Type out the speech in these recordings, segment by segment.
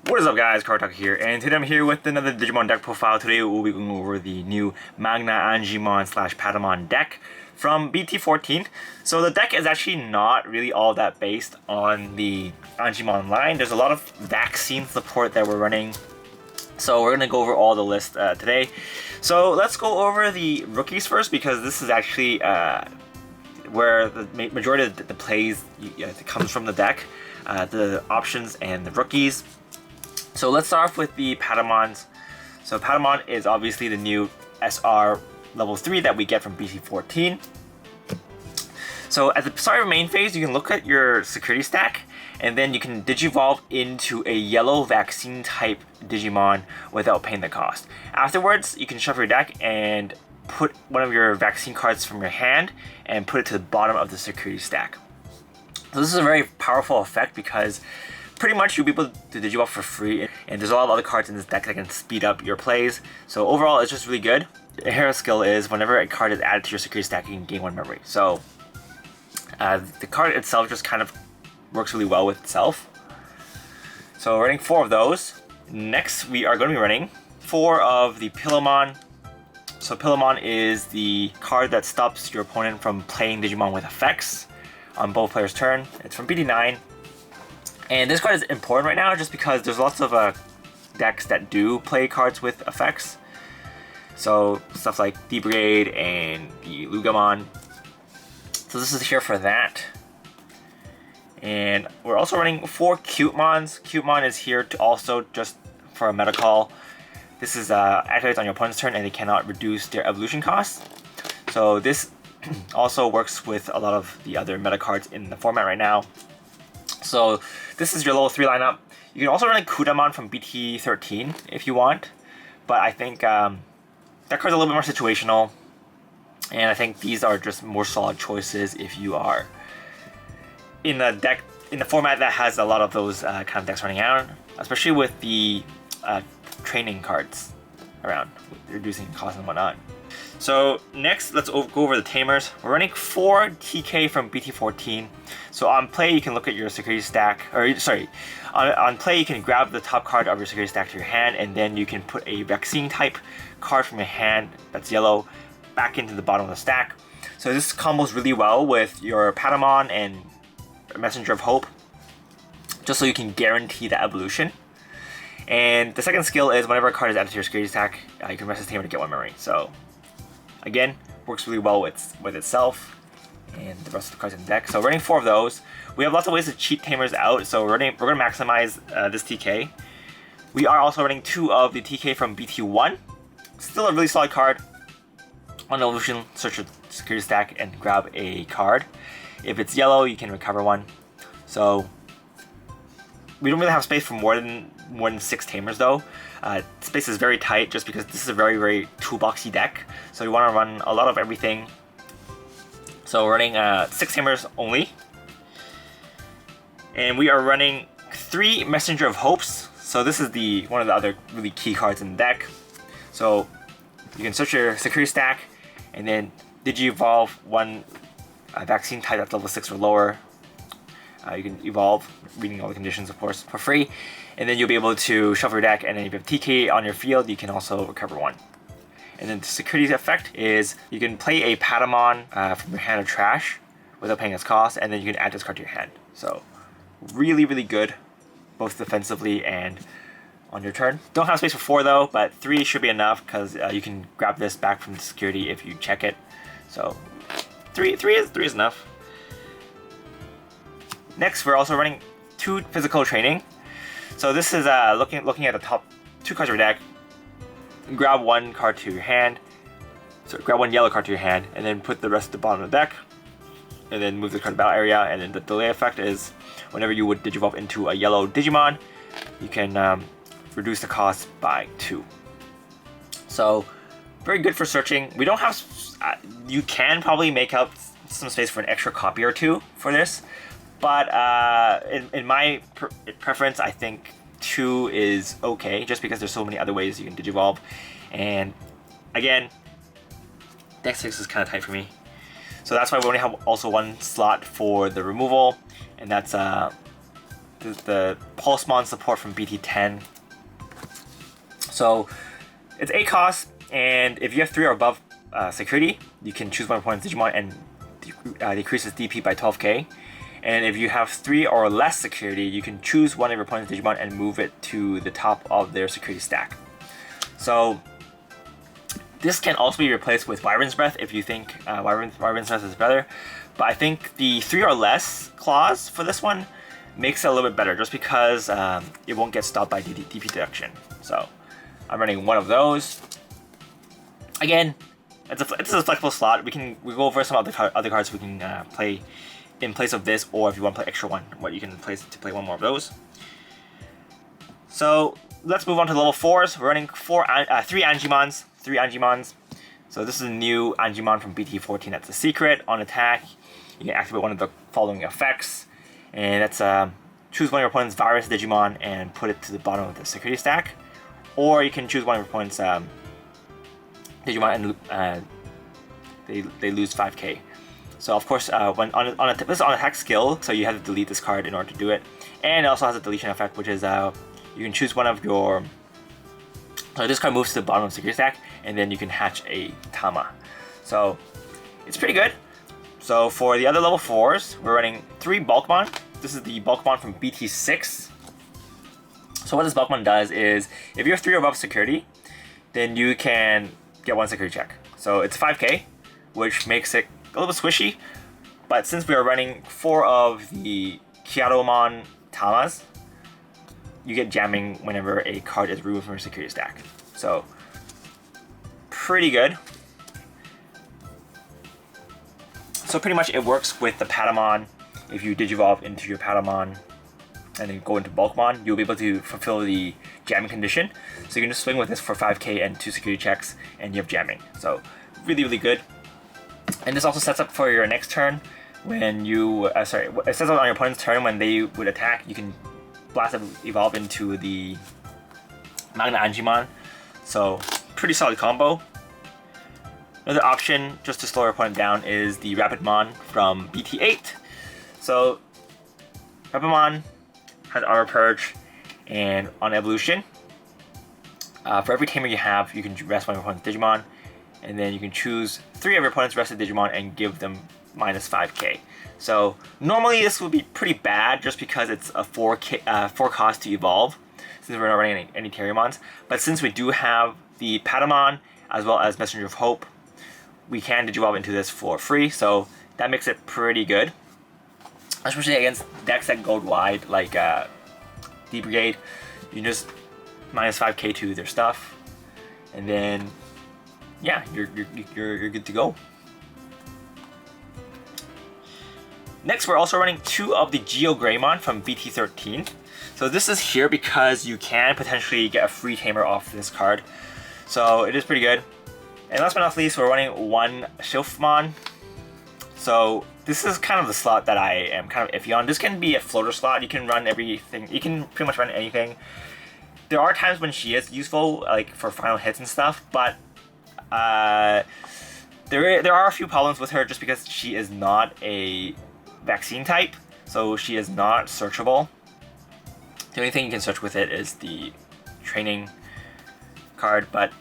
What is up guys, Kartak here, and today I'm here with another Digimon deck profile. Today we'll be going over the new Magna Angemon / Patamon deck from BT-14. So the deck is actually not really all that based on the Angemon line. There's a lot of vaccine support that we're running. So we're going to go over all the list today. So let's go over the rookies first, because this is actually where the majority of the plays comes from the deck. The options and the rookies. So let's start off with the Patamons. So Patamon is obviously the new SR level 3 that we get from BT-14. So at the start of main phase, you can look at your security stack, and then you can Digivolve into a yellow vaccine type Digimon without paying the cost. Afterwards, you can shuffle your deck and put one of your vaccine cards from your hand and put it to the bottom of the security stack. So this is a very powerful effect because pretty much you'll be able to Digivolve for free, and there's a lot of other cards in this deck that can speed up your plays. So overall, it's just really good. The hero skill is whenever a card is added to your security stack, you can gain 1 memory. So the card itself just kind of works really well with itself. So we're running 4 of those. Next, we are going to be running 4 of the Pillowmon. So Pillowmon is the card that stops your opponent from playing Digimon with effects on both players' turn. It's from BT9. And this card is important right now just because there's lots of decks that do play cards with effects. So stuff like D-Brigade and the Lugamon. So this is here for that. And we're also running 4 Cutemons. Cutemon is here to also just for a meta call. This is activates on your opponent's turn and they cannot reduce their evolution costs. So this also works with a lot of the other meta cards in the format right now. So this is your level 3 lineup. You can also run a Kudamon from BT-13 if you want, but I think that card's a little bit more situational, and I think these are just more solid choices if you are in a deck in the format that has a lot of those kind of decks running out, especially with the training cards around, reducing cost and whatnot. So next, let's go over the Tamers. We're running 4 TK from BT-14. So on play, you can look at your security stack, or sorry, on play you can grab the top card of your security stack to your hand, and then you can put a vaccine type card from your hand that's yellow back into the bottom of the stack. So this combos really well with your Patamon and Messenger of Hope, just so you can guarantee the evolution. And the second skill is whenever a card is added to your security stack, you can rest this Tamer to get 1 memory. So again, works really well with itself and the rest of the cards in the deck. So we're running 4 of those. We have lots of ways to cheat Tamers out, so we're going to maximize this TK. We are also running 2 of the TK from BT1. Still a really solid card. On evolution, search your security stack and grab a card. If it's yellow, you can recover 1. So we don't really have space for more than 6 Tamers though. Space is very tight just because this is a very toolboxy deck. So we want to run a lot of everything. So we're running 6 Tamers only. And we are running 3 Messenger of Hopes. So this is one of the other really key cards in the deck. So you can search your security stack and then Digivolve 1 vaccine type at level 6 or lower. You can evolve, reading all the conditions of course, for free. And then you'll be able to shuffle your deck, and then if you have TK on your field, you can also recover 1. And then the security effect is you can play a Patamon from your hand of trash without paying its cost, and then you can add this card to your hand. So really good, both defensively and on your turn. Don't have space for 4 though, but 3 should be enough because you can grab this back from the security if you check it. So 3 is enough. Next, we're also running 2 physical training. So this is looking at the top 2 cards of your deck. Grab 1 card to your hand. So grab 1 yellow card to your hand, and then put the rest at the bottom of the deck. And then move the card to battle area. And then the delay effect is whenever you would Digivolve into a yellow Digimon, you can reduce the cost by 2. So very good for searching. We don't have. You can probably make out some space for an extra copy or 2 for this. But in my preference, I think 2 is okay, just because there's so many other ways you can Digivolve. And again, deck 6 is kind of tight for me. So that's why we only have also 1 slot for the removal, and that's the Pulsemon support from BT-10. So it's 8 costs, and if you have 3 or above security, you can choose one opponent's Digimon and decreases DP by 12k. And if you have 3 or less security, you can choose one of your opponent's Digimon and move it to the top of their security stack. So this can also be replaced with Wyvern's Breath if you think Wyvern's Breath is better. But I think the 3 or less clause for this one makes it a little bit better, just because it won't get stopped by DP deduction. So I'm running one of those. Again, it's a flexible slot. We go over some other cards we can play in place of this, or if you want to play extra one, what you can place to play one more of those. So let's move on to level 4s. We're running 3 Angemons. So this is a new Angemon from BT-14. That's a secret. On attack, you can activate one of the following effects, and that's choose one of your opponent's virus Digimon and put it to the bottom of the security stack, or you can choose one of your opponent's Digimon and they lose 5k. So of course, when this is on attack skill, so you have to delete this card in order to do it, and it also has a deletion effect, which is you can choose one of your. So this card moves to the bottom of the security stack, and then you can hatch a Tama. So it's pretty good. So for the other level 4s, we're running 3 Bulkmon. This is the Bulkmon from BT6. So what this Bulkmon does is, if you have 3 or above security, then you can get 1 security check. So it's 5k, which makes it a little bit squishy. But since we are running 4 of the Kyadomon Tamas, you get jamming whenever a card is removed from your security stack. So pretty good. So pretty much it works with the Patamon. If you Digivolve into your Patamon and then go into Bulkmon, you'll be able to fulfill the jamming condition. So you can just swing with this for 5k and 2 security checks, and you have jamming. So really, really good. And this also sets up for your next turn when you, it sets up on your opponent's turn when they would attack. You can blast evolve into the Magna Angemon. So pretty solid combo. Another option just to slow your opponent down is the Rapidmon from BT8. So Rapidmon has Armor Purge, and on evolution, for every tamer you have, you can rest one of your opponent's Digimon, and then you can choose 3 of your opponent's rested Digimon and give them minus 5k. So normally this would be pretty bad just because it's a 4 cost to evolve, since we're not running any Terriermons. But since we do have the Patamon as well as Messenger of Hope, we can Digivolve into this for free, so that makes it pretty good. Especially against decks that go wide, like D Brigade. You can just minus 5k to their stuff, and then yeah, you're good to go. Next, we're also running 2 of the Geo Greymon from BT-13. So this is here because you can potentially get a free tamer off this card. So it is pretty good. And last but not least, we're running 1 Shilfmon. So this is kind of the slot that I am kind of iffy on. This can be a floater slot. You can run everything. You can pretty much run anything. There are times when she is useful, like for final hits and stuff, but there are a few problems with her just because she is not a vaccine type, so she is not searchable. The only thing you can search with it is the training card, but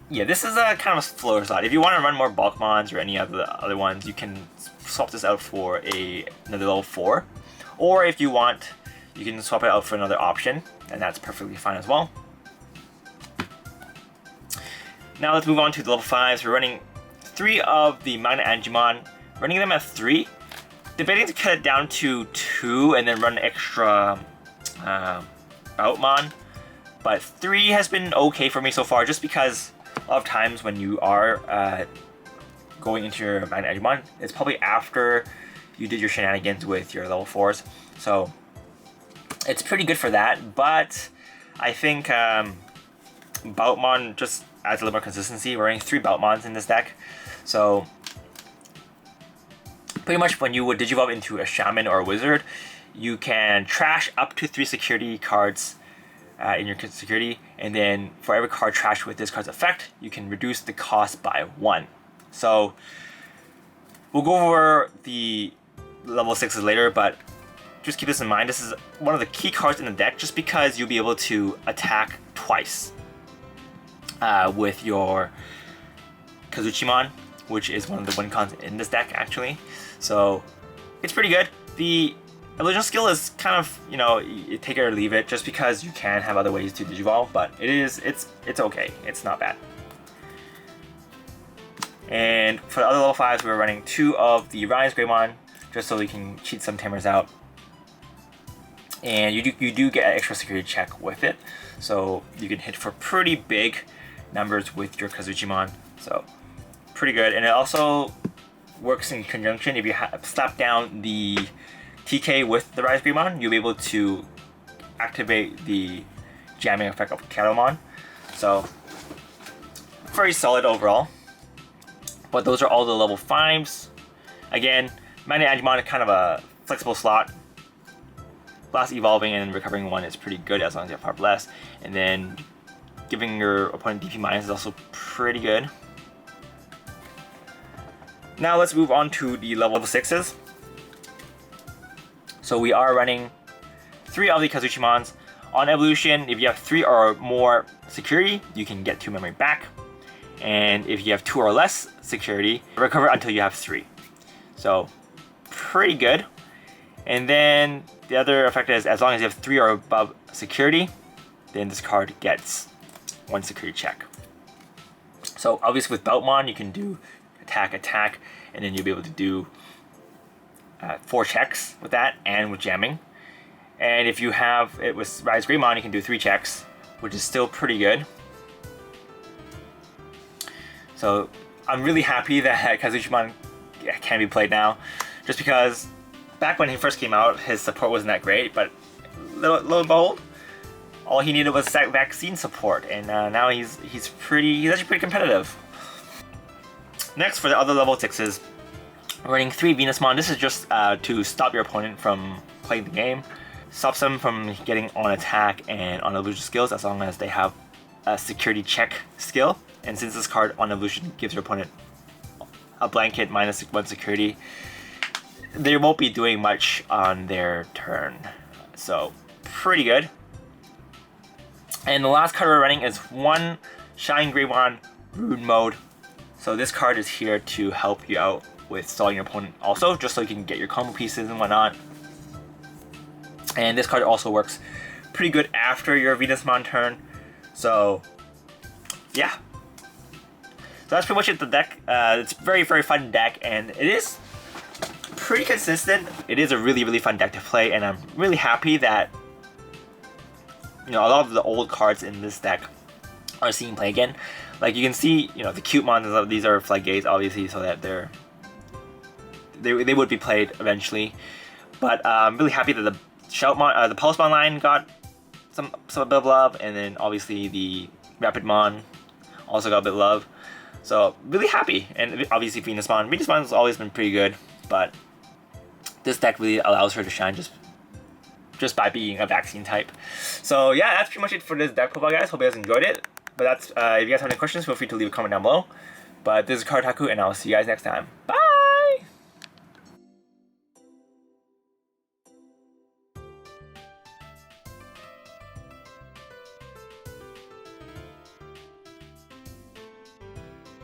yeah, this is a kind of a floater slot. If you want to run more Bulkmons or any of the other ones, you can swap this out for another level 4. Or if you want, you can swap it out for another option, and that's perfectly fine as well. Now let's move on to the level 5s. We're running 3 of the Magna Angemon, running them at 3. Debating to cut it down to 2 and then run extra Outmon. But 3 has been okay for me so far, just because of times when you are going into your Magna Angemon, it's probably after you did your shenanigans with your level 4s. So it's pretty good for that, but I think Boutmon just adds a little more consistency. We're running 3 Boutmons in this deck. So pretty much when you would Digivolve into a Shaman or a Wizard, you can trash up to 3 security cards in your security, and then for every card trashed with this card's effect, you can reduce the cost by 1. So we'll go over the level 6s later, but just keep this in mind. This is one of the key cards in the deck just because you'll be able to attack twice with your Kazuchimon, which is one of the win cons in this deck actually. So it's pretty good. The illusion skill is kind of, you know, you take it or leave it just because you can have other ways to digivolve, but it's okay. It's not bad. And for the other level 5s, we're running 2 of the Ryan's Greymon just so we can cheat some Tamers out. And you do get an extra security check with it, so you can hit for pretty big numbers with your Kazuchimon. So pretty good, and it also works in conjunction. If you slap down the TK with the Rise Greymon, you'll be able to activate the jamming effect of Catamon. So very solid overall. But those are all the level 5s. Again, Magna Angemon is kind of a flexible slot. Blast evolving and recovering 1 is pretty good as long as you have Power Blast. And then giving your opponent DP minus is also pretty good. Now let's move on to the level 6s. So we are running 3 of the Kazuchimons. On evolution, if you have 3 or more security, you can get 2 memory back. And if you have 2 or less security, recover until you have 3. So pretty good. And then the other effect is as long as you have 3 or above security, then this card gets 1 security check. So obviously with Beltmon, you can do attack, and then you'll be able to do 4 checks with that and with jamming. And if you have it with Rise Greymon, you can do 3 checks, which is still pretty good. So I'm really happy that Kazuchimon can be played now, just because back when he first came out, his support wasn't that great, but lo and behold, all he needed was that vaccine support, and now he's actually pretty competitive. Next, for the other level 6s, we're running 3 Venusmon. This is just to stop your opponent from playing the game, stops them from getting on attack and on illusion skills as long as they have a security check skill. And since this card on evolution gives your opponent a blanket minus 1 security, they won't be doing much on their turn. So pretty good. And the last card we're running is 1 Shine Greymon Rune Mode. So this card is here to help you out with stalling your opponent also, just so you can get your combo pieces and whatnot. And this card also works pretty good after your Venusmon turn. So yeah. So that's pretty much it, the deck. It's a very, very fun deck, and it is pretty consistent. It is a really, really fun deck to play, and I'm really happy that, you know, a lot of the old cards in this deck are seeing play again. Like you can see, you know, the cute mons, these are Floodgates, obviously, so that they would be played eventually. But I'm really happy that the Shoutmon, the Pulsemon line got some bit of love, and then obviously the Rapidmon also got a bit of love. So really happy, and obviously Venusmon. Venusmon has always been pretty good, but this deck really allows her to shine just by being a vaccine type. So yeah, that's pretty much it for this deck profile, guys. Hope you guys enjoyed it. But that's if you guys have any questions, feel free to leave a comment down below. But this is Kartaku, and I'll see you guys next time. Bye!